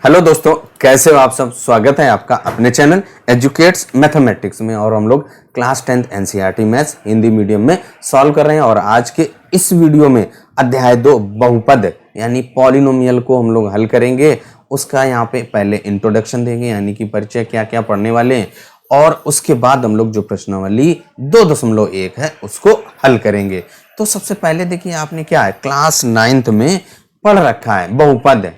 Hello दोस्तों, कैसे हो आप सब। स्वागत है आपका अपने चैनल एजुकेट्स मैथमेटिक्स में। और हम लोग class 10th NCERT maths Hindi medium में सॉल्व कर रहे हैं। और आज के इस वीडियो में अध्याय 2 बहुपद यानी पॉलिनोमियल को हम लोग हल करेंगे। उसका यहाँ पे पहले इंट्रोडक्शन देंगे, यानी कि परिचय क्या क्या पढ़ने वाले हैं, और उसके बाद हम लोग जो प्रश्नावली 2.1 है उसको हल करेंगे। तो सबसे पहले देखिए, आपने क्या है क्लास 9th में पढ़ रखा है बहुपद,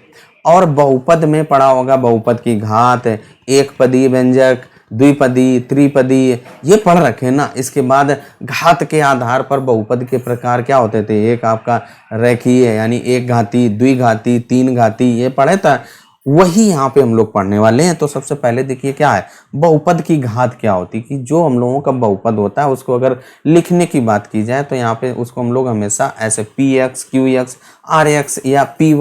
और बहुपद में पढ़ा होगा बहुपद की घात, एक पदी व्यंजक, द्विपदी, त्रिपदी, ये पढ़ रखे ना। इसके बाद घात के आधार पर बहुपद के प्रकार क्या होते थे, एक आपका रेखीय यानी एक घाती, द्विघाती, तीन घाती, ये पढ़े था। वही यहाँ पे हम लोग पढ़ने वाले हैं। तो सबसे पहले देखिए क्या है बहुपद की घात क्या होती है, कि जो हम लोगों का बहुपद होता है उसको अगर लिखने की बात की जाए तो यहाँ पे उसको हम लोग हमेशा ऐसे px, qx, rx या py,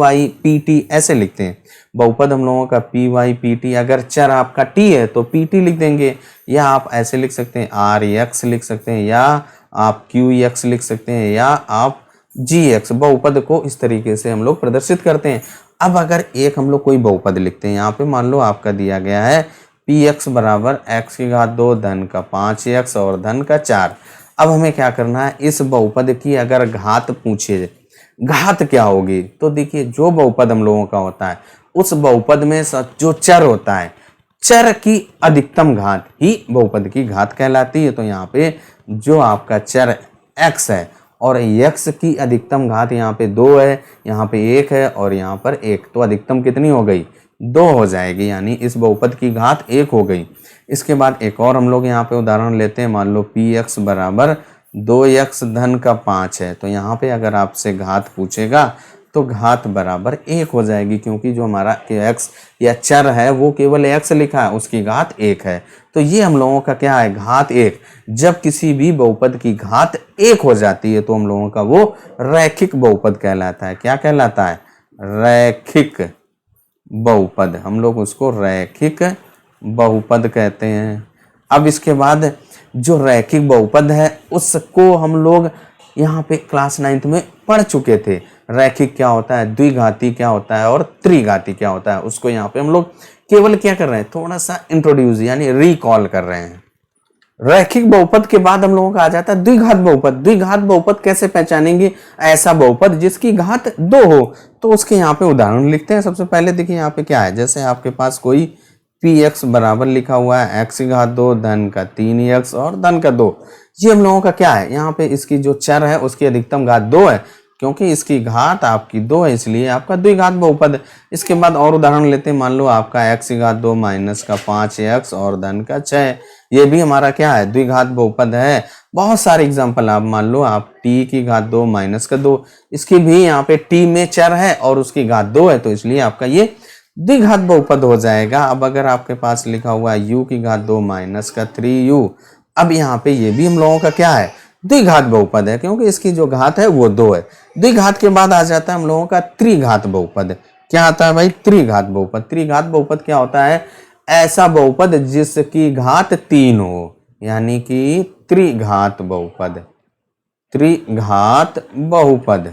pt ऐसे लिखते हैं। बहुपद हम लोगों का py, pt, अगर चर आपका t है तो pt लिख देंगे, या आप ऐसे लिख सकते हैं rx लिख सकते हैं, या आप qx लिख सकते हैं, या आप gx। बहुपद को इस तरीके से हम लोग प्रदर्शित करते हैं। अब अगर एक हम लोग कोई बहुपद लिखते हैं, यहाँ पे मान लो आपका दिया गया है px बराबर x की घात 2 धन का 5x और धन का 4। अब हमें क्या करना है, इस बहुपद की अगर घात पूछे, घात क्या होगी, तो देखिए जो बहुपद हम लोगों का होता है उस बहुपद में जो चर होता है, चर की अधिकतम घात ही बहुपद की घात कहलाती है। तो यहाँ पे जो आपका चर x है और x की अधिकतम घात यहाँ पे 2 है, यहाँ पे 1 है और यहाँ पर 1, तो अधिकतम कितनी हो गई, 2 हो जाएगी, यानी इस बहुपद की घात 1 हो गई। इसके बाद एक और हम लोग यहाँ पे उदाहरण लेते हैं। मान लो px बराबर 2x धन का 5 है, तो यहाँ पे अगर आपसे घात पूछेगा तो घात बराबर 1 हो जाएगी, क्योंकि जो हमारा x या चर है वो केवल x लिखा है, उसकी घात 1 है। तो ये हम लोगों का क्या है, घात 1। जब किसी भी बहुपद की घात 1 हो जाती है तो हम लोगों का वो रैखिक बहुपद कहलाता है। क्या कहलाता है, रैखिक बहुपद। हम लोग उसको रैखिक बहुपद कहते हैं। अब इसके बाद जो रैखिक बहुपद है उसको हम लोग यहाँ पे क्लास 9th में पढ़ चुके थे। रैखिक क्या होता है, द्विघाती क्या होता है और त्रिघाती क्या होता है, उसको यहाँ पे हम लोग केवल क्या कर रहे हैं, थोड़ा सा इंट्रोड्यूस यानी रिकॉल कर रहे हैं। रैखिक बहुपद के बाद हम लोगों का आ जाता है द्विघात बहुपद। द्विघात बहुपद कैसे पहचानेंगे, ऐसा बहुपद जिसकी घात 2 हो। तो उसके यहाँ पे उदाहरण लिखते हैं। सबसे पहले देखिए यहाँ पे क्या है, जैसे आपके पास कोई px बराबर लिखा हुआ है x की घात 2 धन का 3x और धन का 2। ये हम लोगों का क्या है, यहाँ पे इसकी जो चर है उसकी अधिकतम घात 2 है, क्योंकि इसकी घात आपकी 2 है इसलिए आपका द्विघात बहुपद। इसके बाद और उदाहरण लेते हैं। मान लो आपका x की घात 2 माइनस का 5x और धन का 6, ये भी हमारा क्या है, द्विघात बहुपद है। बहुत सारे एग्जांपल आप मान लो, आप t की घात 2 माइनस का 2, इसकी भी यहाँ पे t में चर है और उसकी घात 2 है, तो इसलिए आपका ये द्विघात बहुपद हो जाएगा। अब अगर आपके पास लिखा हुआ है u की घात 2 माइनस का 3u, अब यहाँ पे ये भी हम लोगों का क्या है, द्विघात बहुपद है, क्योंकि इसकी जो घात है वो 2 है। द्विघात के बाद आ जाता है हम लोगों का त्रिघात बहुपद। क्या आता है भाई, त्रिघात बहुपद। त्रिघात बहुपद क्या होता है, ऐसा बहुपद जिसकी घात 3 हो, यानी कि त्रिघात बहुपद। त्रिघात बहुपद।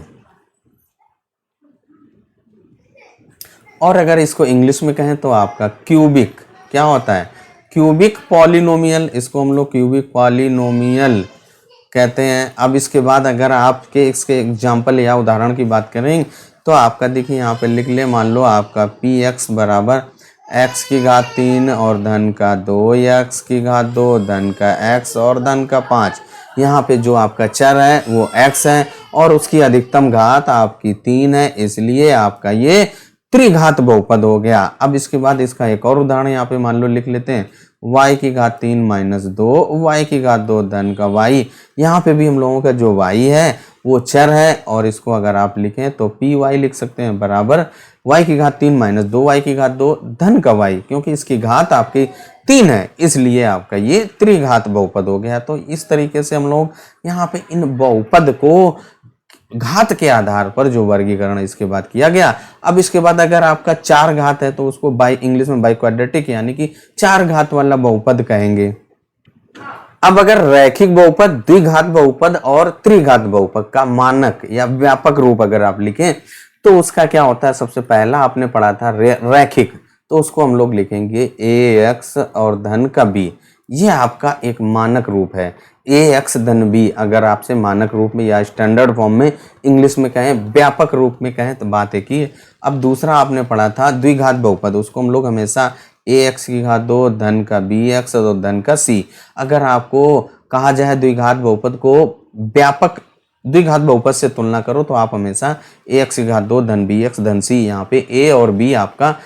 और अगर इसको इंग्लिश में कहें तो आपका क्यूबिक क्या होता है, क्यूबिक पॉलिनोमियल, इसको हम लोग क्यूबिक पॉलिनोमियल कहते हैं। अब इसके बाद अगर आपके इसके एग्जाम्पल या उदाहरण की बात करें तो आपका देखिए यहाँ पे लिख ले। मान लो आपका px बराबर x की घात 3 और धन का 2x की घात 2 धन का x और धन का 5। यहाँ पे जो आपका चर है वो x है और उसकी अधिकतम घात आपकी 3 है, इसलिए आपका ये त्रिघात बहुपद हो गया। अब इसके बाद इसका एक और उदाहरण यहाँ पे मान लो लिख लेते हैं। y की घात 3 माइनस 2 y की घात 2 धन का y। यहाँ पे भी हम लोगों का जो y है वो चर है, और इसको अगर आप लिखें तो py लिख सकते हैं बराबर y की घात 3 माइनस 2y की घात 2 धन का y, क्योंकि इसकी घात आपकी 3 है, इसलिए आपका ये त्रिघात बहुपद हो गया। तो इस तरीके से हम लोग यहाँ पे इन बहुपद को घात के आधार पर जो वर्गीकरण इसके बाद किया गया। अब इसके बाद अगर आपका 4 घात है तो उसको बाई इंग्लिश में बाई क्वाड्रेटिक यानी कि 4 घात वाला बहुपद कहेंगे। अब अगर रैखिक बहुपद, द्विघात बहुपद और त्रिघात बहुपद का मानक या व्यापक रूप अगर आप लिखें तो उसका क्या होता है, सबसे पहला आपने पढ़ा था रैखिक। तो उसको हम लोग लिखेंगे ax और धन का b। ये आपका एक मानक रूप है। ax धन b अगर आपसे मानक रूप में या स्टैंडर्ड फॉर्म में इंग्लिश में कहें, व्यापक रूप में कहें तो बात एक ही है। अब दूसरा आपने पढ़ा था द्विघात बहुपद, उसको हम लोग हमेशा ax की घात 2 धन का bx और धन का c। अगर आपको कहा जाए द्विघात बहुपद को व्यापक द्विघात बहुपद से तुलना करो तो आप हमेशा ax की घात 2 धन bx धन c, यहाँ पे a और b आपका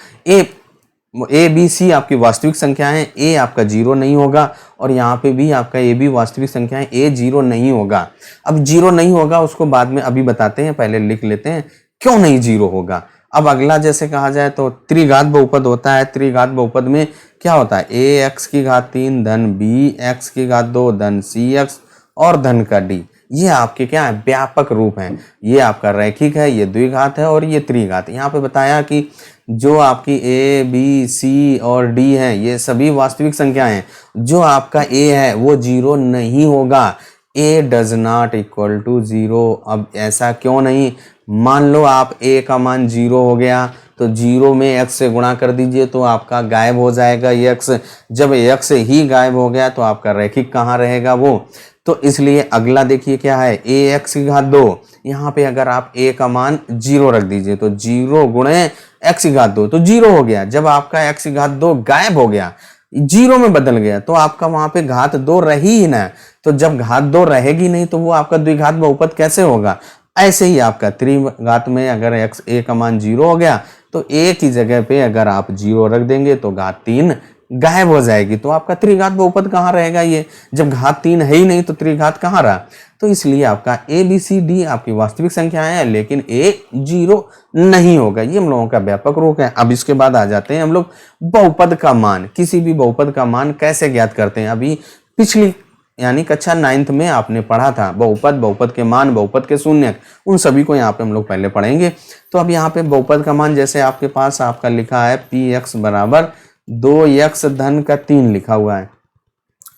ए बी सी आपकी वास्तविक संख्या है, ए आपका जीरो नहीं होगा और यहाँ पे भी आपका ए भी वास्तविक संख्या है, ए जीरो नहीं होगा। अब जीरो नहीं होगा उसको बाद में अभी बताते हैं, पहले लिख लेते हैं क्यों नहीं जीरो होगा। अब अगला जैसे कहा जाए तो त्रिघात बहुपद होता है। त्रिघात बहुपद में क्या होता है, ए एक्स की घात 3 धन बी एक्स की घात 2 धन सी एक्स और धन का डी। ये आपके क्या है, व्यापक रूप है। ये आपका रैखिक है, ये द्विघात है और ये त्रिघात। यहाँ पे बताया कि जो आपकी ए बी सी और डी है ये सभी वास्तविक संख्याएं हैं। जो आपका ए है वो जीरो नहीं होगा, A does not equal to zero. अब ऐसा क्यों नहीं, मान लो आप ए का मान जीरो हो गया तो जीरो में एक्स से गुणा कर दीजिए तो आपका गायब हो जाएगा ये एक्स। जब एक्स ही गायब हो गया तो आपका रैखिक कहाँ रहेगा वो। तो इसलिए अगला देखिए क्या है, ए एक्स की घात 2। यहाँ पे अगर आप ए का मान जीरो रख दीजिए तो जीरो गुणे एक्स की घात 2 तो जीरो हो गया। जब आपका एक्स की घात 2 गायब हो गया, जीरो में बदल गया, तो आपका वहां पे घात 2 रही ही ना। तो जब घात 2 रहेगी नहीं तो वो आपका द्विघात बहुपद कैसे होगा। ऐसे ही आपका त्रिघात में अगर एक्स ए का मान जीरो हो गया तो ए की जगह पे अगर आप जीरो रख देंगे तो घात 3 गायब हो जाएगी। तो आपका त्रिघात बहुपद कहाँ रहेगा, ये जब घात 3 है ही नहीं तो त्रिघात कहाँ रहा। तो इसलिए आपका ए बी सी डी आपकी वास्तविक संख्याएं हैं लेकिन ए जीरो नहीं होगा। ये हम लोगों का व्यापक रूप है। अब इसके बाद आ जाते हैं हम लोग बहुपद का मान। किसी भी बहुपद का मान कैसे ज्ञात करते हैं, अभी पिछली यानी कक्षा 9th में आपने पढ़ा था बहुपद, बहुपद के मान, बहुपद के शून्यक, उन सभी को यहाँ पे हम लोग पहले पढ़ेंगे। तो अब यहाँ पे बहुपद का मान जैसे आपके पास आपका लिखा है पी एक्स बराबर 2x धन का 3 लिखा हुआ है।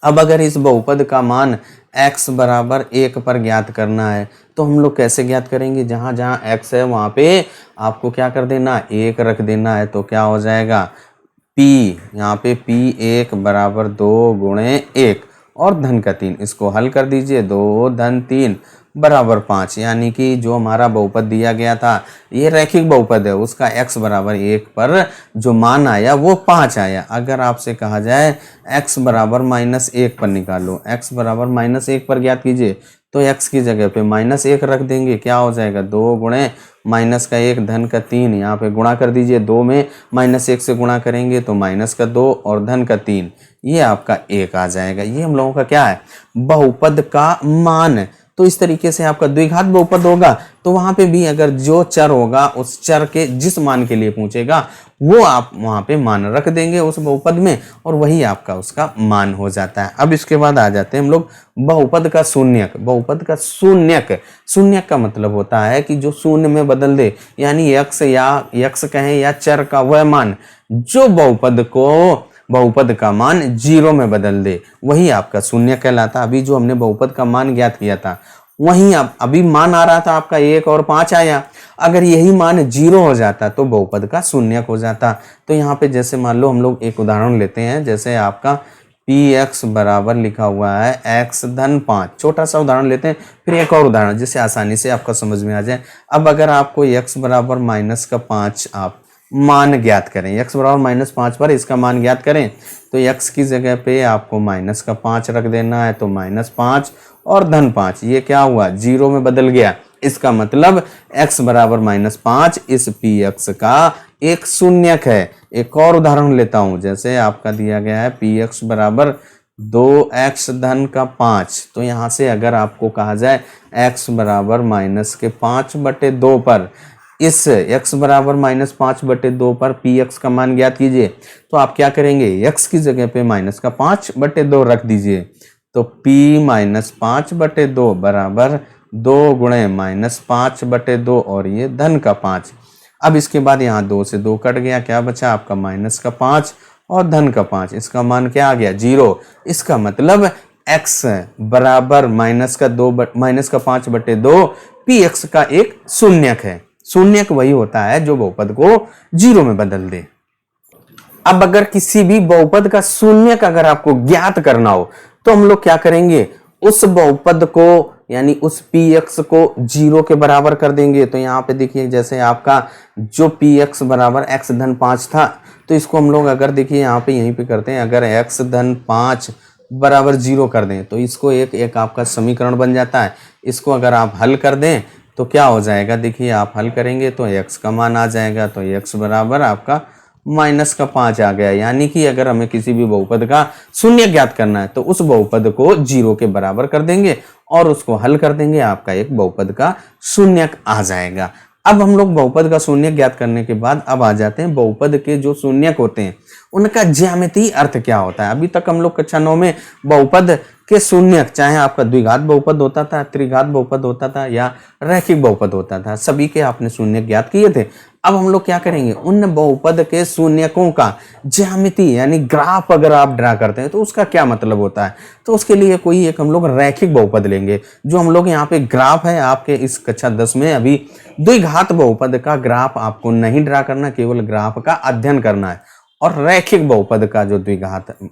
अब अगर इस बहुपद का मान x बराबर 1 पर ज्ञात करना है तो हम लोग कैसे ज्ञात करेंगे, जहां जहां x है वहां पे आपको क्या कर देना, 1 रख देना है। तो क्या हो जाएगा p, यहाँ पे p1 बराबर 2 गुणे 1 और धन का 3। इसको हल कर दीजिए, 2 धन 3 बराबर 5। यानी कि जो हमारा बहुपद दिया गया था ये रैखिक बहुपद है, उसका x बराबर 1 पर जो मान आया वो 5 आया। अगर आपसे कहा जाए x बराबर -1 पर निकालो, x बराबर -1 पर ज्ञात कीजिए तो x की जगह पे -1 रख देंगे, क्या हो जाएगा 2 गुणे माइनस का 1 धन का 3। यहाँ पे गुणा कर दीजिए, 2 में -1 से गुणा करेंगे तो माइनस का 2 और धन का 3, ये आपका 1 आ जाएगा। ये हम लोगों का क्या है, बहुपद का मान। तो इस तरीके से आपका द्विघात बहुपद होगा तो वहां पे भी अगर जो चर होगा उस चर के जिस मान के लिए पूछेगा वो आप वहां पे मान रख देंगे उस बहुपद में और वही आपका उसका मान हो जाता है। अब इसके बाद आ जाते हैं हम लोग बहुपद का शून्यक। बहुपद का शून्यक, शून्यक का मतलब होता है कि जो शून्य में बदल दे, यानी यक्ष या यक्ष कहें या चर का वह मान जो बहुपद का मान 0 में बदल दे, वही आपका शून्य कहलाता। अभी जो हमने बहुपद का मान ज्ञात किया था वहीं अभी मान आ रहा था आपका 1 और 5 आया, अगर यही मान 0 हो जाता तो बहुपद का शून्यक हो जाता। तो यहाँ पे जैसे मान लो हम लोग एक उदाहरण लेते हैं, जैसे आपका px बराबर लिखा हुआ है x धन 5। छोटा सा उदाहरण लेते हैं, फिर एक और उदाहरण जिससे आसानी से आपका समझ में आ जाए। अब अगर आपको x बराबर -5 आप मान ज्ञात करें, x बराबर -5 पर इसका मान ज्ञात करें तो x की जगह पे आपको -5 रख देना है, तो -5 और धन 5, ये क्या हुआ 0 में बदल गया। इसका मतलब x बराबर -5 इस px का एक शून्यक है। एक और उदाहरण लेता हूं, जैसे आपका दिया गया है px बराबर 2x धन का 5। तो यहाँ से अगर आपको कहा जाए x बराबर -5/2 पर इस x बराबर -5/2 पर px का मान ज्ञात कीजिए, तो आप क्या करेंगे, x की जगह पे -5/2 रख दीजिए, तो p -5/2 बराबर 2 गुणे -5/2 और ये धन का 5। अब इसके बाद यहाँ 2 से 2 कट गया, क्या बचा आपका -5 और धन का 5। इसका मान क्या आ गया 0। इसका मतलब x बराबर -5/2 px का एक शून्यक है। शून्यक वही होता है जो बहुपद को 0 में बदल दे। अब अगर किसी भी बहुपद का शून्यक अगर आपको ज्ञात करना हो तो हम लोग क्या करेंगे, उस बहुपद को यानी उस px को 0 के बराबर कर देंगे। तो यहाँ पे देखिए जैसे आपका जो px बराबर x धन 5 था, तो इसको हम लोग अगर देखिए यहाँ पे यहीं पे करते हैं, अगर x धन 5 बराबर 0 कर दें तो इसको एक आपका समीकरण बन जाता है। इसको अगर आप हल कर दें तो क्या हो जाएगा, देखिए आप हल करेंगे तो x का मान आ जाएगा, तो x बराबर आपका -5 आ गया। यानी कि अगर हमें किसी भी बहुपद का शून्य ज्ञात करना है तो उस बहुपद को 0 के बराबर कर देंगे और उसको हल कर देंगे, आपका एक बहुपद का शून्यक आ जाएगा। अब हम लोग बहुपद का शून्यक ज्ञात करने के बाद अब आ जाते हैं बहुपद के जो शून्यक होते हैं उनका ज्यामितीय अर्थ क्या होता है। अभी तक हम लोग कक्षा 9 में बहुपद के शून्यक, चाहे आपका द्विघात बहुपद होता था, त्रिघात बहुपद होता था या रैखिक बहुपद होता था, सभी के आपने शून्यक ज्ञात किए थे। अब हम लोग क्या करेंगे, उन बहुपद के शून्यकों का ज्यामिति यानी ग्राफ अगर आप ड्रा करते हैं तो उसका क्या मतलब होता है। तो उसके लिए कोई एक हम लोग रैखिक बहुपद लेंगे। जो हम लोग यहाँ पे ग्राफ है आपके इस कक्षा 10 में अभी द्विघात बहुपद का ग्राफ आपको नहीं ड्रा करना, केवल ग्राफ का अध्ययन करना है। और रैखिक बहुपद का जो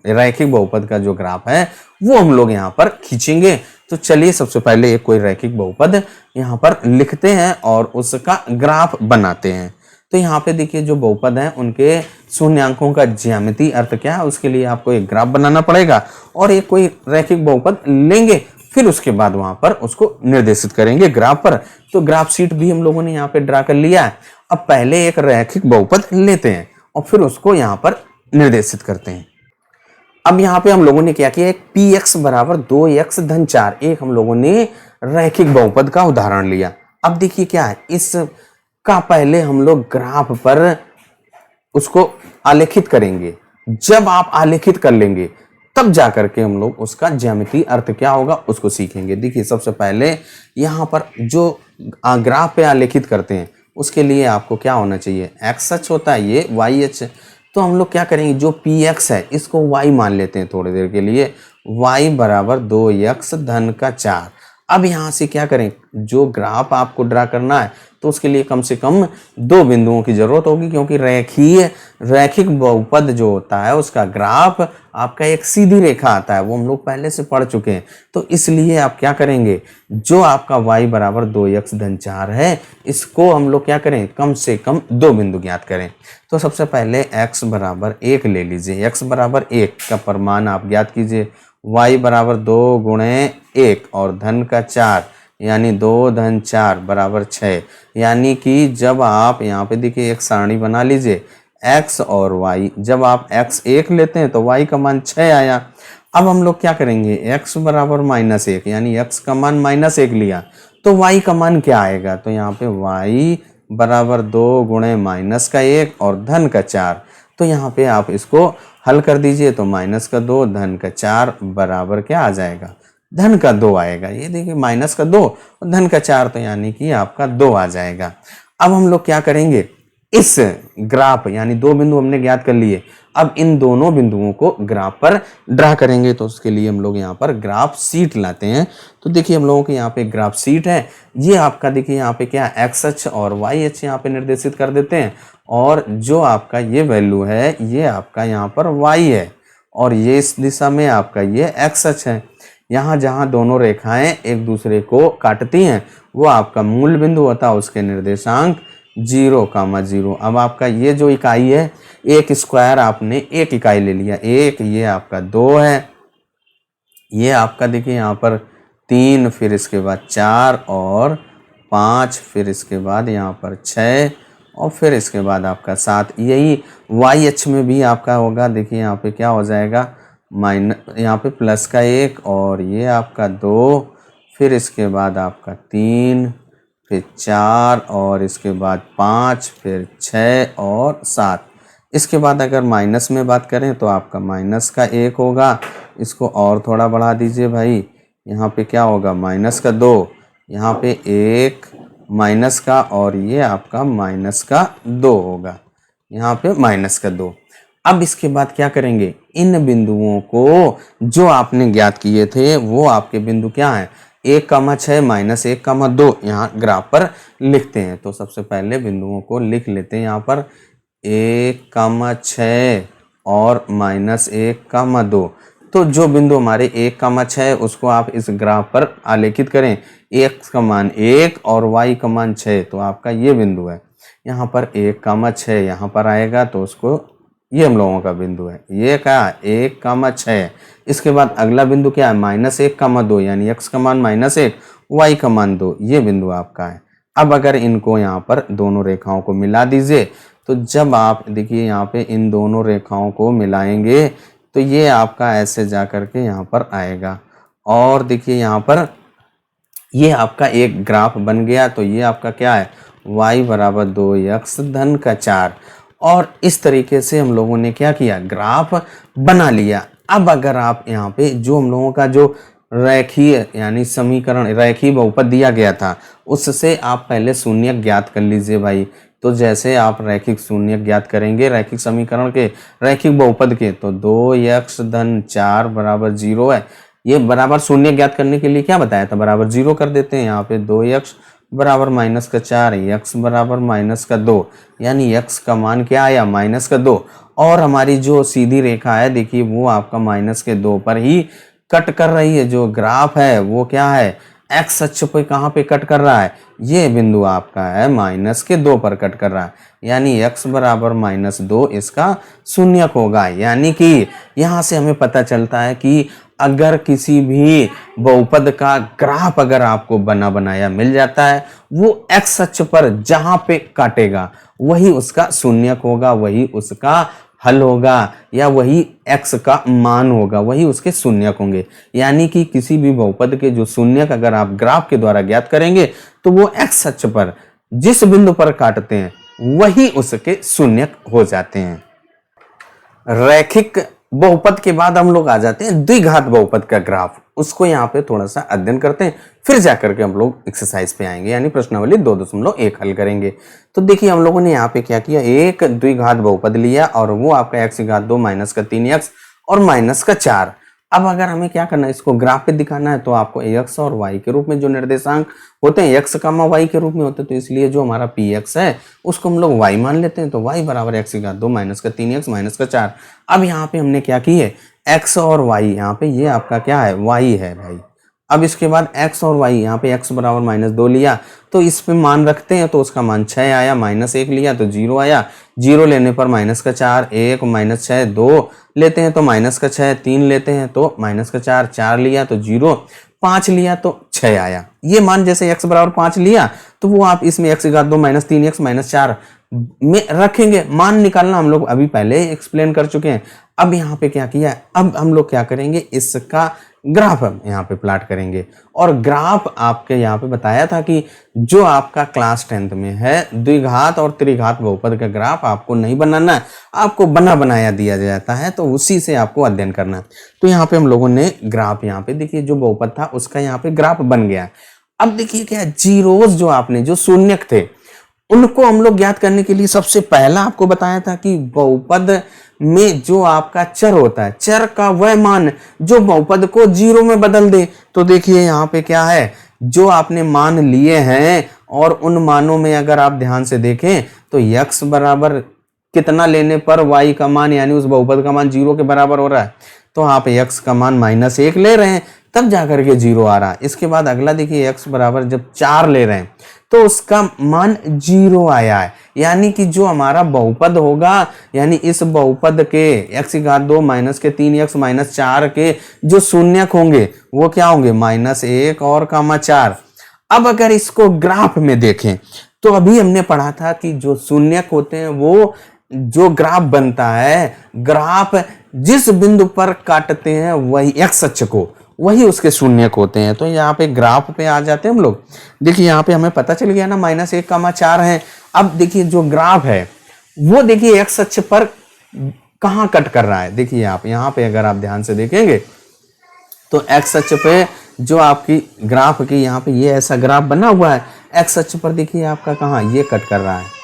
रैखिक बहुपद का जो ग्राफ है वो हम लोग यहाँ पर खींचेंगे। तो चलिए सबसे पहले एक कोई रैखिक बहुपद यहाँ पर लिखते हैं और उसका ग्राफ बनाते हैं। तो यहाँ पे देखिए जो बहुपद हैं उनके शून्यांकों का ज्यामितीय अर्थ क्या है, उसके लिए आपको एक ग्राफ बनाना पड़ेगा और एक कोई रैखिक बहुपद लेंगे, फिर उसके बाद वहां पर उसको निर्देशित करेंगे ग्राफ पर। तो ग्राफ शीट भी हम लोगों ने यहाँ पे ड्रा कर लिया है। अब पहले एक रैखिक बहुपद लेते हैं और फिर उसको यहाँ पर निर्देशित करते हैं। अब यहाँ पे हम लोगों ने क्या किया, एक px बराबर 2x धन 4 एक हम लोगों ने रैखिक बहुपद का उदाहरण लिया। अब देखिए क्या है, इसका पहले हम लोग ग्राफ पर उसको आलेखित करेंगे। जब आप आलेखित कर लेंगे तब जाकर के हम लोग उसका ज्यामितीय अर्थ क्या होगा उसको सीखेंगे। देखिए सबसे पहले यहाँ पर जो ग्राफ पे आलेखित करते हैं उसके लिए आपको क्या होना चाहिए, एक्स अक्ष होता है, ये वाई अक्ष। तो हम लोग क्या करेंगे, जो पी एक्स है इसको वाई मान लेते हैं थोड़ी देर के लिए, वाई बराबर 2x धन का 4। अब यहाँ से क्या करें, जो ग्राफ आपको ड्रा करना है तो उसके लिए कम से कम 2 बिंदुओं की जरूरत होगी, क्योंकि रैखिक बहुपद जो होता है उसका ग्राफ आपका एक सीधी रेखा आता है, वो हम लोग पहले से पढ़ चुके हैं। तो इसलिए आप क्या करेंगे, जो आपका y बराबर 2x धन 4 है इसको हम लोग क्या करें, कम से कम 2 बिंदु ज्ञात करें। तो सबसे पहले x बराबर 1 ले लीजिए, x बराबर 1 का परिमाण आप ज्ञात कीजिए, y बराबर 2 गुणे 1 और धन का 4 यानी 2 धन 4 बराबर 6। यानी कि जब आप यहाँ पे देखिए एक सारणी बना लीजिए, x और y, जब आप x 1 लेते हैं तो y का मान 6 आया। अब हम लोग क्या करेंगे, x बराबर -1 यानी x का मान -1 लिया तो y का मान क्या आएगा, तो यहाँ पे y बराबर 2 गुणे -1 और धन का 4। तो यहाँ पे आप इसको हल कर दीजिए तो -2 धन का 4 बराबर क्या आ जाएगा, धन का 2 आएगा। ये देखिए -2 और धन का 4 तो यानी कि आपका 2 आ जाएगा। अब हम लोग क्या करेंगे, इस ग्राफ यानी 2 बिंदु हमने ज्ञात कर लिए, अब इन दोनों बिंदुओं को ग्राफ पर ड्रा करेंगे। तो उसके लिए हम लोग यहाँ पर ग्राफ शीट लाते हैं। तो देखिए हम लोगों के यहाँ पे ग्राफ शीट है, ये आपका देखिए यहाँ पे क्या एक्स अक्ष और वाई अक्ष यहाँ पे निर्देशित कर देते हैं, और जो आपका ये वैल्यू है ये आपका यहाँ पर वाई है और ये इस दिशा में आपका ये एक्स अक्ष है। यहाँ जहाँ दोनों रेखाएं एक दूसरे को काटती हैं वो आपका मूल बिंदु होता है, उसके निर्देशांक 0,0। अब आपका ये जो इकाई है, एक स्क्वायर आपने एक इकाई ले लिया, एक ये आपका 2 है, ये आपका देखिए यहाँ पर 3, फिर इसके बाद 4 और 5, फिर इसके बाद यहाँ पर 6 और फिर इसके बाद आपका 7। यही वाई अक्ष में भी आपका होगा, देखिए यहाँ पे क्या हो जाएगा, यहाँ पे प्लस का 1 और ये आपका 2, फिर इसके बाद आपका 3, फिर 4 और इसके बाद 5, फिर 6 और 7। इसके बाद अगर माइनस में बात करें तो आपका माइनस का 1 होगा, इसको और थोड़ा बढ़ा दीजिए भाई, यहाँ पे क्या होगा -2, यहाँ पे 1 माइनस का और ये आपका -2 होगा, यहाँ पे -2। अब इसके बाद क्या करेंगे, इन बिंदुओं को जो आपने ज्ञात किए थे वो आपके बिंदु क्या हैं, 1,6 -1,2 यहाँ ग्राफ पर लिखते हैं। तो सबसे पहले बिंदुओं को लिख लेते हैं यहाँ पर 1,6 और -1, 2। तो जो बिंदु हमारे 1, 6 उसको आप इस ग्राफ पर आलेखित करें, x का मान 1 और y का मान 6, तो आपका ये बिंदु है। यहाँ पर 1, 6 यहाँ पर आएगा तो उसको ये हम लोगों का बिंदु है। ये क्या 1, 6। इसके बाद अगला बिंदु क्या है -1, 2 यानी x का मान -1, y का मान 2, ये बिंदु आपका है। अब अगर इनको यहाँ पर दोनों रेखाओं को मिला दीजिए, तो जब आप देखिए यहाँ पे इन दोनों रेखाओं को मिलाएंगे तो ये आपका ऐसे जा करके यहाँ पर आएगा। और देखिए यहाँ पर ये आपका एक ग्राफ बन गया। तो ये आपका क्या है y बराबर 2x धन का 4। और इस तरीके से हम लोगों ने क्या किया, ग्राफ बना लिया। अब अगर आप यहाँ पे जो हम लोगों का जो रेखीय यानी समीकरण रेखीय बहुपद दिया गया था, उससे आप पहले शून्य ज्ञात कर लीजिए भाई। तो जैसे आप रैखिक शून्य ज्ञात करेंगे रैखिक समीकरण के रैखिक बहुपद के, तो 2x धन 4 बराबर 0 है। ये बराबर शून्य ज्ञात करने के लिए क्या बताया था, बराबर 0 कर देते हैं। यहाँ पे 2x बराबर -4, x बराबर -2, यानी x का मान क्या आया -2। और हमारी जो सीधी रेखा है देखिए वो आपका -2 पर ही कट कर रही है। जो ग्राफ है वो क्या है, एक्स अक्ष पे कहाँ पे कट कर रहा है, ये बिंदु आपका है -2 पर कट कर रहा है, यानी x बराबर -2 इसका शून्यक होगा। यानी कि यहाँ से हमें पता चलता है कि अगर किसी भी बहुपद का ग्राफ अगर आपको बना बनाया मिल जाता है, वो x अक्ष पर जहाँ पे काटेगा वही उसका शून्यक होगा, वही उसका हल होगा, या वही x का मान होगा, वही उसके शून्यक होंगे। यानी कि किसी भी बहुपद के जो शून्यक अगर आप ग्राफ के द्वारा ज्ञात करेंगे तो वो x अक्ष पर जिस बिंदु पर काटते हैं वही उसके शून्यक हो जाते हैं। रैखिक बहुपद के बाद हम लोग आ जाते हैं द्विघात बहुपद का ग्राफ। उसको यहाँ पे थोड़ा सा अध्ययन करते हैं, फिर जाकर के हम लोग एक्सरसाइज पे आएंगे, यानी प्रश्नावली 2.1 हल करेंगे। तो देखिए हम लोगों ने यहाँ पे क्या किया, एक द्विघात बहुपद लिया और वो आपका x⁻2 -3x और -4। अब अगर हमें क्या करना है, इसको ग्राफ पे दिखाना है, तो आपको x और y के रूप में जो निर्देशांक होते हैं x, y के रूप में होते हैं, तो इसलिए जो हमारा px है उसको हम लोग y मान लेते हैं। तो y बराबर x⁻2 -3x -4। अब यहाँ पे हमने क्या की है, x और y, यहाँ पे ये आपका क्या है y है भाई। अब इसके बाद x और y, यहाँ पे x बराबर -2 लिया तो इस पे मान रखते हैं, तो उसका मान 6 आया, -1 लिया तो 0 आया, 0 लेने पर -4, 1 -6 2 लेते हैं तो -6, 3 लेते हैं तो -4, 4 लिया तो 0, 5 लिया तो 6 आया। ये मान जैसे x बराबर 5 लिया तो वो आप इसमें x⁻2 -3x -4 में रखेंगे। मान निकालना हम लोग अभी पहले एक्सप्लेन कर चुके हैं। अब यहाँ पे क्या किया है, अब हम लोग क्या करेंगे, इसका ग्राफ हम यहाँ पे प्लाट करेंगे। और ग्राफ आपके यहाँ पे बताया था कि जो आपका क्लास 10th में है द्विघात और त्रिघात बहुपद का ग्राफ आपको नहीं बनाना है, आपको बना बनाया दिया जाता है, तो उसी से आपको अध्ययन करना है। तो यहाँ पे हम लोगों ने ग्राफ, यहाँ पे देखिए जो बहुपद था उसका यहाँ पे ग्राफ बन गया। अब देखिए क्या जीरोस जो आपने जो शून्यक थे उनको हम लोग ज्ञात करने के लिए सबसे पहला आपको बताया था कि बहुपद में जो आपका चर होता है, चर का वह मान जो बहुपद को 0 में बदल दे। तो देखिए यहाँ पे क्या है, जो आपने मान लिए हैं और उन मानों में अगर आप ध्यान से देखें तो x बराबर कितना लेने पर y का मान यानी उस बहुपद का मान 0 के बराबर हो रहा है। तो आप x का मान -1 ले रहे हैं तब जाकर के 0 आ रहा है। इसके बाद अगला देखिए x बराबर जब 4 ले रहे हैं तो उसका मान 0 आया है। यानी कि जो हमारा बहुपद होगा, यानी इस बहुपद के x⁻2 -3x -4 के जो शून्यक होंगे वो क्या होंगे, -1 और 4। अब अगर इसको ग्राफ में देखें तो अभी हमने पढ़ा था कि जो शून्यक होते हैं वो जो ग्राफ बनता है, ग्राफ जिस बिंदु पर काटते हैं वही x अक्ष को, वही उसके शून्यक होते हैं। तो यहाँ पे ग्राफ पे आ जाते हैं हम लोग। देखिए यहाँ पे हमें पता चल गया ना -1, 4 है। अब देखिए जो ग्राफ है वो देखिए x अक्ष पर कहाँ कट कर रहा है। देखिए आप यहाँ पे अगर आप ध्यान से देखेंगे तो x अक्ष पे जो आपकी ग्राफ की यहाँ पे ये ऐसा ग्राफ बना हुआ है, x अक्ष पर देखिए आपका कहाँ ये कट कर रहा है।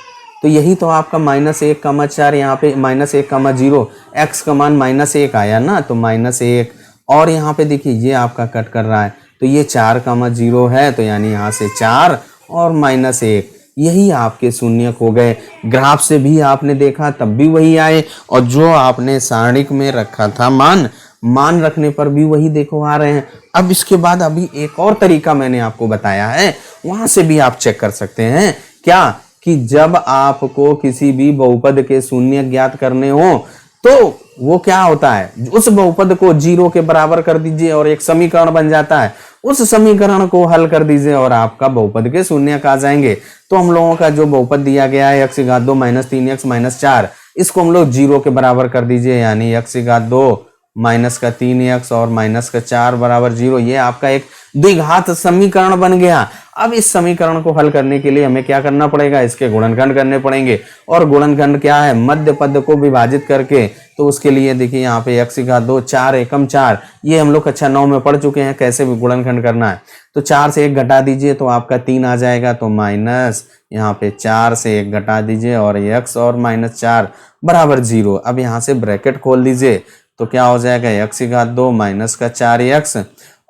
तो यही तो आपका -1, 4 यहाँ पे -1, 0 x का मान -1 आया ना, तो -1। और यहाँ पे देखिए ये आपका कट कर रहा है तो ये 4, 0 है, तो यानी यहाँ से 4 और -1, यही आपके शून्यक हो गए। ग्राफ से भी आपने देखा तब भी वही आए, और जो आपने सारणिक में रखा था मान रखने पर भी वही देखो आ रहे हैं। अब इसके बाद अभी एक और तरीका मैंने आपको बताया है, वहां से भी आप चेक कर सकते हैं क्या, कि जब आपको किसी भी बहुपद के शून्य ज्ञात करने हो तो वो क्या होता है, उस बहुपद को 0 के बराबर कर दीजिए और एक समीकरण बन जाता है। उस समीकरण को हल कर दीजिए और आपका बहुपद के शून्यक आ जाएंगे। तो हम लोगों का जो बहुपद दिया गया है x की घात 2 माइनस 3x माइनस 4, इसको हम लोग 0 के बराबर कर दीजिए, यानी x की घात 2 माइनस का 3x और माइनस का 4 बराबर 0। ये आपका एक द्विघात समीकरण बन गया। अब इस समीकरण को हल करने के लिए हमें क्या करना पड़ेगा, इसके गुणनखंड करने पड़ेंगे। और गुणनखंड क्या है, मध्य पद को विभाजित करके। तो उसके लिए देखिए यहाँ पे x की घात 2 4 एकम 4, ये हम लोग कक्षा 9 में पढ़ चुके हैं कैसे भी गुणनखंड करना है। तो 4 से 1 घटा दीजिए तो आपका 3 आ जाएगा, तो माइनस यहाँ पे 4 से 1 घटा दीजिए और x और माइनस 4 बराबर 0। अब यहाँ से ब्रैकेट खोल दीजिए तो क्या हो जाएगा, x की घात 2 माइनस का 4x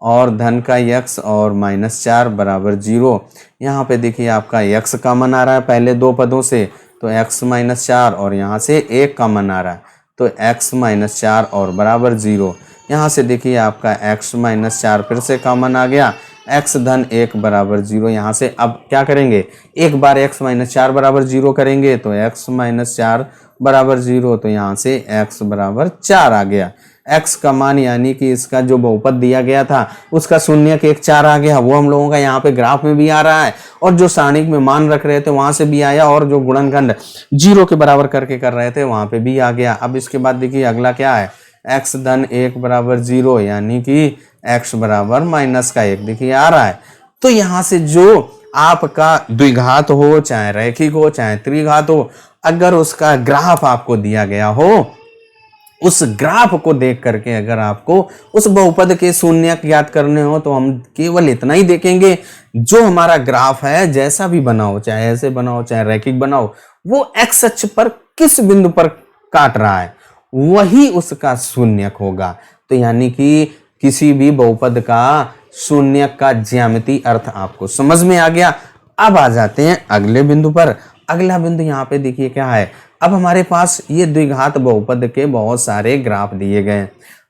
और धन का x और माइनस 4 बराबर 0। यहाँ पे देखिए आपका x कॉमन आ रहा है पहले दो पदों से, तो x माइनस 4 और यहाँ से 1 कॉमन आ रहा है, तो x माइनस 4 और बराबर 0। यहाँ से देखिए आपका x माइनस 4 फिर से कॉमन आ गया, x धन 1 बराबर 0। यहाँ से अब क्या करेंगे, एक बार x माइनस 4 बराबर 0 करेंगे तो x माइनस 4 बराबर 0, तो यहाँ से x बराबर 4 आ गया। x का मान यानी कि इसका जो बहुपद दिया गया था उसका शून्यक 1 4 आ गया, वो हम लोगों का यहाँ पे ग्राफ में भी आ रहा है, और जो सारणिक में मान रख रहे थे वहां से भी आया, और जो गुणनखंड 0 के बराबर करके कर रहे थे वहां पे भी आ गया। अब इसके बाद देखिए अगला क्या है, x धन 1 बराबर 0, यानी कि x बराबर माइनस का 1 देखिए आ रहा है। तो यहाँ से जो आपका द्विघात हो, चाहे रैखिक हो, चाहे त्रिघात हो, अगर उसका ग्राफ आपको दिया गया हो, उस ग्राफ को देख करके अगर आपको उस बहुपद के शून्यक ज्ञात करने हो तो हम केवल इतना ही देखेंगे, जो हमारा ग्राफ है जैसा भी बनाओ, चाहे ऐसे बनाओ चाहे रैखिक बनाओ, वो x अक्ष पर किस बिंदु पर काट रहा है वही उसका शून्यक होगा। तो यानी कि किसी भी बहुपद का शून्यक का ज्यामितीय अर्थ आपको समझ में आ गया। अब आ जाते हैं अगले बिंदु पर। अगला बिंदु यहाँ पे देखिए क्या है, अब हमारे पास ये द्विघात बहुपद के बहुत सारे ग्राफ दिए गए।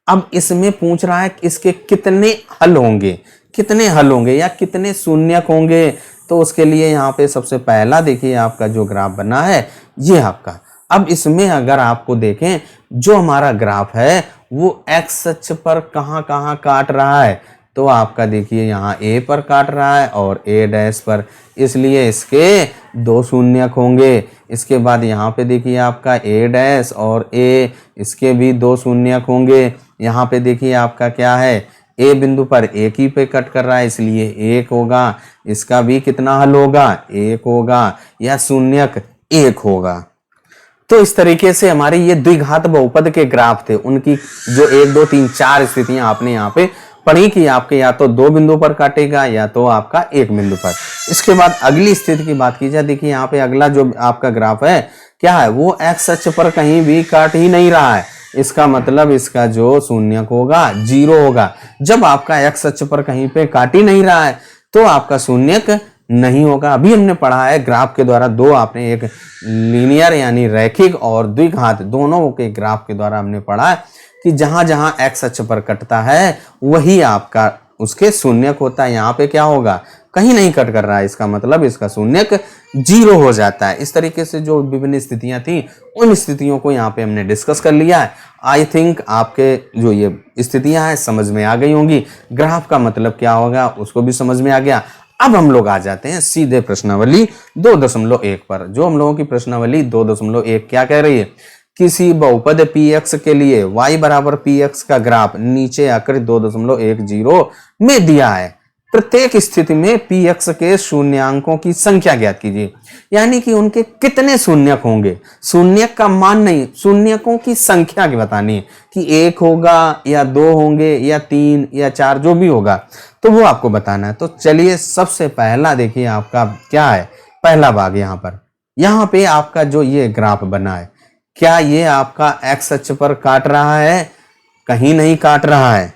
अब इसमें पूछ रहा है कि इसके कितने हल होंगे, कितने हल होंगे या कितने शून्यक होंगे। तो उसके लिए यहाँ पे सबसे पहला देखिए आपका जो ग्राफ बना है ये आपका। अब इसमें अगर आपको देखें जो हमारा ग्राफ है वो x अक्ष पर कहाँ कहाँ काट रहा है, तो आपका देखिए यहाँ a पर काट रहा है और a डैश पर, इसलिए इसके दो शून्यक होंगे। इसके बाद यहाँ पे देखिए आपका a डैश और a, इसके भी दो शून्यक होंगे। यहाँ पे देखिए आपका क्या है, a बिंदु पर एक ही पे कट कर रहा है इसलिए 1 होगा। इसका भी कितना हल होगा, 1 होगा या शून्यक 1 होगा। तो इस तरीके से हमारे ये द्विघात बहुपद के ग्राफ थे, उनकी जो 1 2 3 4 स्थितियां आपने यहाँ पे पढ़ी कि आपके या तो 2 बिंदु पर काटेगा या तो आपका 1 बिंदु पर। इसके बाद अगली स्थिति की बात की जाए, देखिए यहाँ पे अगला जो आपका ग्राफ है क्या है, वो x अक्ष पर कहीं भी काट ही नहीं रहा है। इसका मतलब इसका जो शून्यक होगा 0 होगा। जब आपका x अक्ष पर कहीं पे काट ही नहीं रहा है तो आपका शून्यक नहीं होगा। अभी हमने पढ़ा है ग्राफ के द्वारा दो, आपने एक लीनियर यानी रैखिक और द्विघात दोनों के ग्राफ के द्वारा हमने पढ़ा है कि जहां जहां x अक्ष पर कटता है वही आपका उसके शून्यक होता है। यहाँ पे क्या होगा, कहीं नहीं कट कर रहा है, इसका मतलब इसका शून्यक 0 हो जाता है। इस तरीके से जो विभिन्न स्थितियां थी उन स्थितियों को यहाँ पे हमने डिस्कस कर लिया है। आई थिंक आपके जो ये स्थितियां हैं समझ में आ गई होंगी, ग्राफ का मतलब क्या होगा उसको भी समझ में आ गया। अब हम लोग आ जाते हैं सीधे प्रश्नावली 2.1 पर। जो हम लोगों की प्रश्नावली 2.1 क्या कह रही है, किसी बहुपद px के लिए y बराबर px का ग्राफ नीचे आकर 2.10 में दिया है। प्रत्येक स्थिति में px के शून्यांकों की संख्या ज्ञात कीजिए, यानी कि उनके कितने शून्यक होंगे। शून्यक का मान नहीं, शून्यकों की संख्या की बतानी है कि 1 होगा या 2 होंगे या 3 या 4, जो भी होगा तो वो आपको बताना है। तो चलिए सबसे पहला देखिए आपका क्या है, पहला भाग यहाँ पे आपका जो ये ग्राफ बना है, क्या ये आपका x अक्ष पर काट रहा है, कहीं नहीं काट रहा है।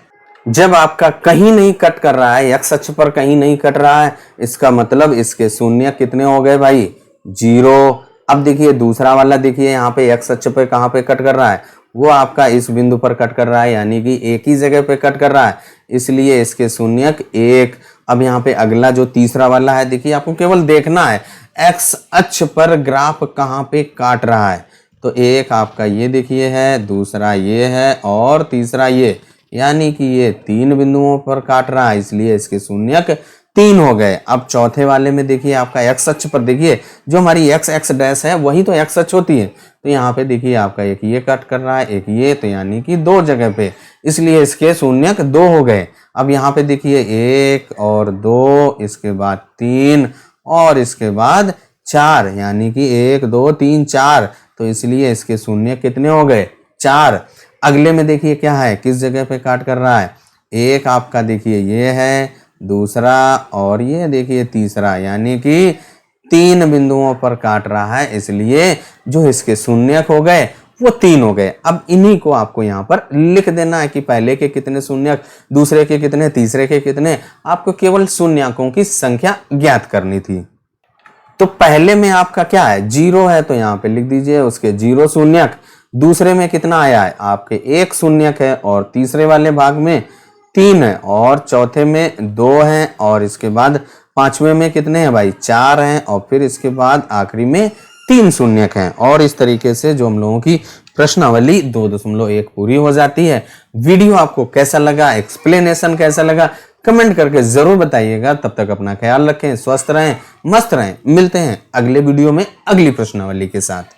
जब आपका कहीं नहीं कट कर रहा है, एक्स अक्ष पर कहीं नहीं कट रहा है, इसका मतलब इसके शून्य कितने हो गए भाई, 0। अब देखिए दूसरा वाला, देखिए यहाँ पे एक्स अक्ष पे कहाँ पे कट कर रहा है, वो आपका इस बिंदु पर कट कर रहा है, यानी कि एक ही जगह पे कट कर रहा है, इसलिए इसके शून्यक 1। अब यहाँ पे अगला जो तीसरा वाला है, देखिए आपको केवल देखना है एक्स अक्ष पर ग्राफ कहाँ पे काट रहा है। तो एक आपका ये देखिए है, दूसरा ये है और तीसरा ये, यानी कि ये 3 बिंदुओं पर काट रहा है, इसलिए इसके शून्यक 3 हो गए। अब चौथे वाले में देखिए आपका एक्स अक्ष पर, देखिए जो हमारी एक्स एक्स डैश है वही तो एक्स अक्ष होती है, तो यहाँ पे देखिए आपका एक ये कट कर रहा है, एक ये, तो यानी कि 2 जगह पे, इसलिए इसके शून्यक 2 हो गए। अब यहाँ पे देखिए 1 और 2, इसके बाद 3 और इसके बाद 4, यानी कि 1 2 3 4, तो इसलिए इसके शून्य कितने हो गए, 4। अगले में देखिए क्या है, किस जगह पे काट कर रहा है, एक आपका देखिए ये है, दूसरा और ये देखिए तीसरा, यानी कि 3 बिंदुओं पर काट रहा है, इसलिए जो इसके शून्यक हो गए वो 3 हो गए। अब इन्हीं को आपको यहाँ पर लिख देना है कि पहले के कितने शून्यक, दूसरे के कितने, तीसरे के कितने, आपको केवल शून्यकों की संख्या ज्ञात करनी थी। तो पहले में आपका क्या है, 0 है, तो यहाँ पे लिख दीजिए उसके 0 शून्यक। दूसरे में कितना आया है, आपके 1 शून्यक है, और तीसरे वाले भाग में 3 है, और चौथे में 2 है, और इसके बाद पांचवें में कितने हैं भाई, 4 हैं, और फिर इसके बाद आखिरी में 3 शून्यक हैं। और इस तरीके से जो हम लोगों की प्रश्नावली 2.1 पूरी हो जाती है। वीडियो आपको कैसा लगा, एक्सप्लेनेशन कैसा लगा, कमेंट करके जरूर बताइएगा। तब तक अपना ख्याल रखें, स्वस्थ रहें, मस्त रहें। मिलते हैं अगले वीडियो में अगली प्रश्नावली के साथ।